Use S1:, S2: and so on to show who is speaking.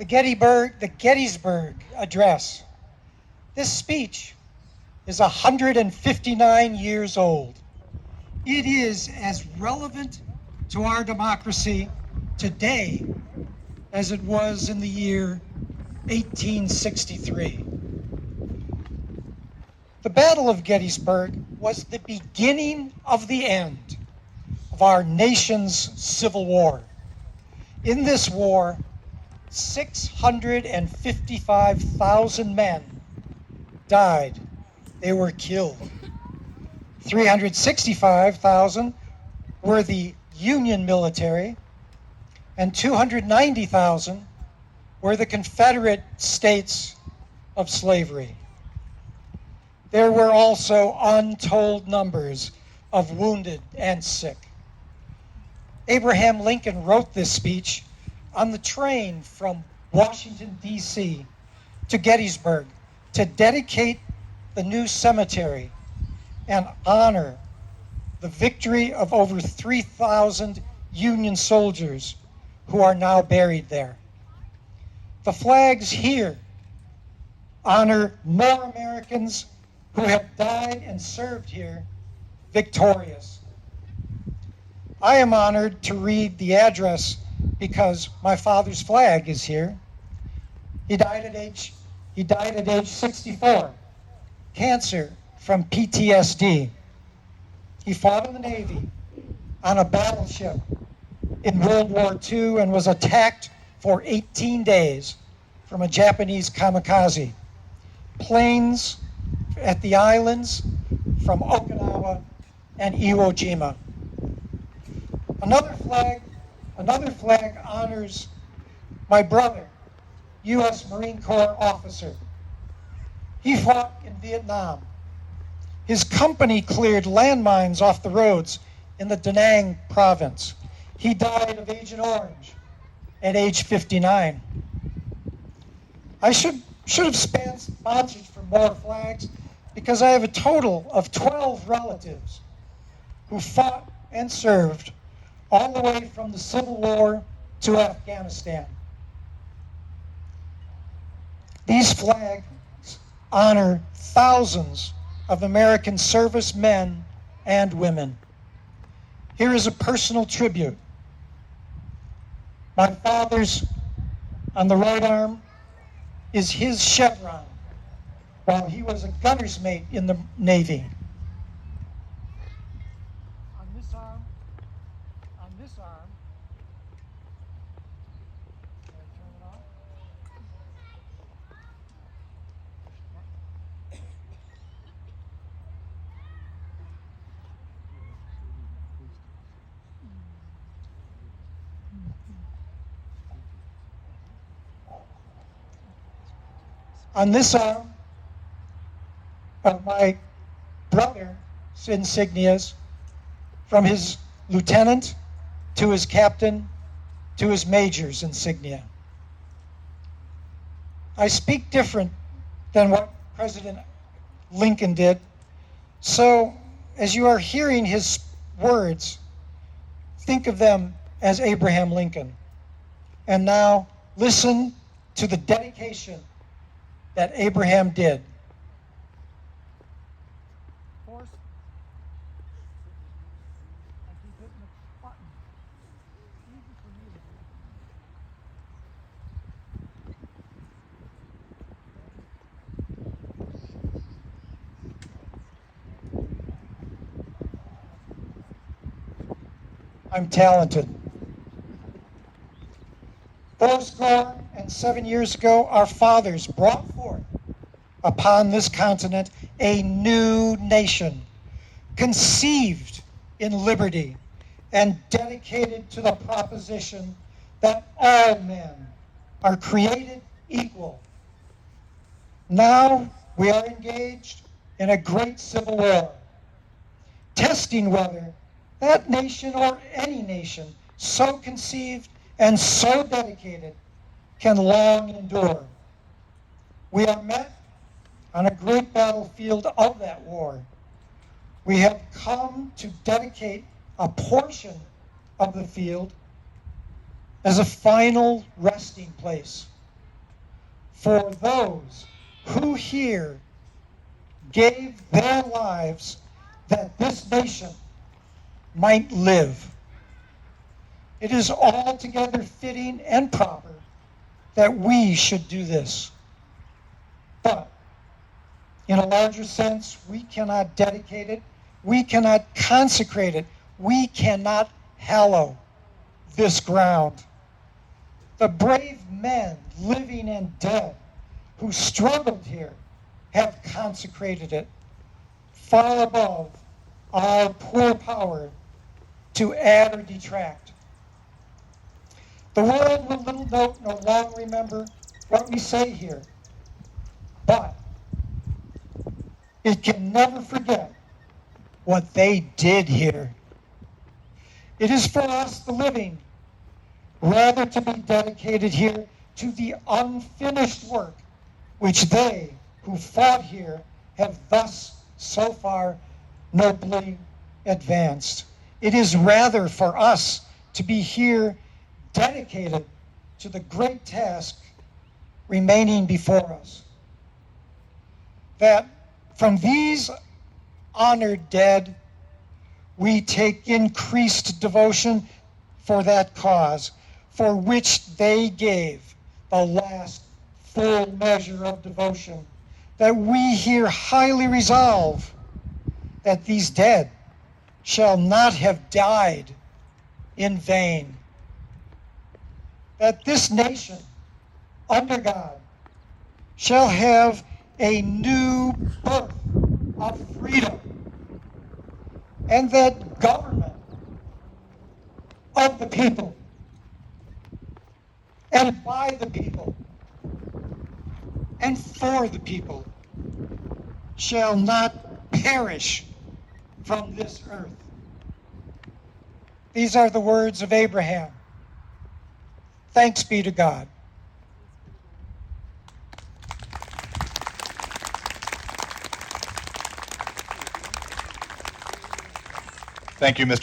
S1: The Gettysburg Address. This speech is 159 years old. It is as relevant to our democracy today as it was in the year 1863. The Battle of Gettysburg was the beginning of the end of our nation's Civil War. In this war, 655,000 men died. They were killed. 365,000 were the Union military, and 290,000 were the Confederate states of slavery. There were also untold numbers of wounded and sick. Abraham Lincoln wrote this speech on the train from Washington, D.C. to Gettysburg to dedicate the new cemetery and honor the victory of over 3,000 Union soldiers who are now buried there. The flags here honor more Americans who have died and served here victorious. I am honored to read the address because my father's flag is here. He died at age 64, cancer from PTSD. He fought in the Navy on a battleship in World War II and was attacked for 18 days from a Japanese kamikaze. Planes at the islands from Okinawa and Iwo Jima. Another flag honors my brother, U.S. Marine Corps officer. He fought in Vietnam. His company cleared landmines off the roads in the Da Nang province. He died of Agent Orange at age 59. I should have sponsored for more flags because I have a total of 12 relatives who fought and served all the way from the Civil War to Afghanistan. These flags honor thousands of American servicemen and women. Here is a personal tribute. My father's, on the right arm, is his chevron while he was a gunner's mate in the Navy. On this arm, can I turn it off? On this arm are my brother's insignias, from his lieutenant to his captain to his major's insignia. I speak different than what President Lincoln did, so as you are hearing his words, think of them as Abraham Lincoln. And now listen to the dedication that Abraham did. I'm talented. 407 years ago, our fathers brought forth upon this continent a new nation, conceived in liberty and dedicated to the proposition that all men are created equal. Now we are engaged in a great civil war, testing whether that nation or any nation so conceived and so dedicated can long endure. We are met on a great battlefield of that war. We have come to dedicate a portion of the field as a final resting place for those who here gave their lives that this nation might live. It is altogether fitting and proper that we should do this. But in a larger sense, we cannot dedicate it, we cannot consecrate it, we cannot hallow this ground. The brave men, living and dead, who struggled here have consecrated it, far above our poor power to add or detract. The world will little note nor long remember what we say here, but it can never forget what they did here. It is for us, the living, rather to be dedicated here to the unfinished work which they who fought here have thus so far nobly advanced. It is rather for us to be here dedicated to the great task remaining before us. That from these honored dead, we take increased devotion for that cause, for which they gave the last full measure of devotion, that we here highly resolve that these dead shall not have died in vain, that this nation, under God, shall have a new birth of freedom, and that government of the people and by the people and for the people shall not perish from this earth. These are the words of Abraham. Thanks be to God.
S2: Thank you, Mr.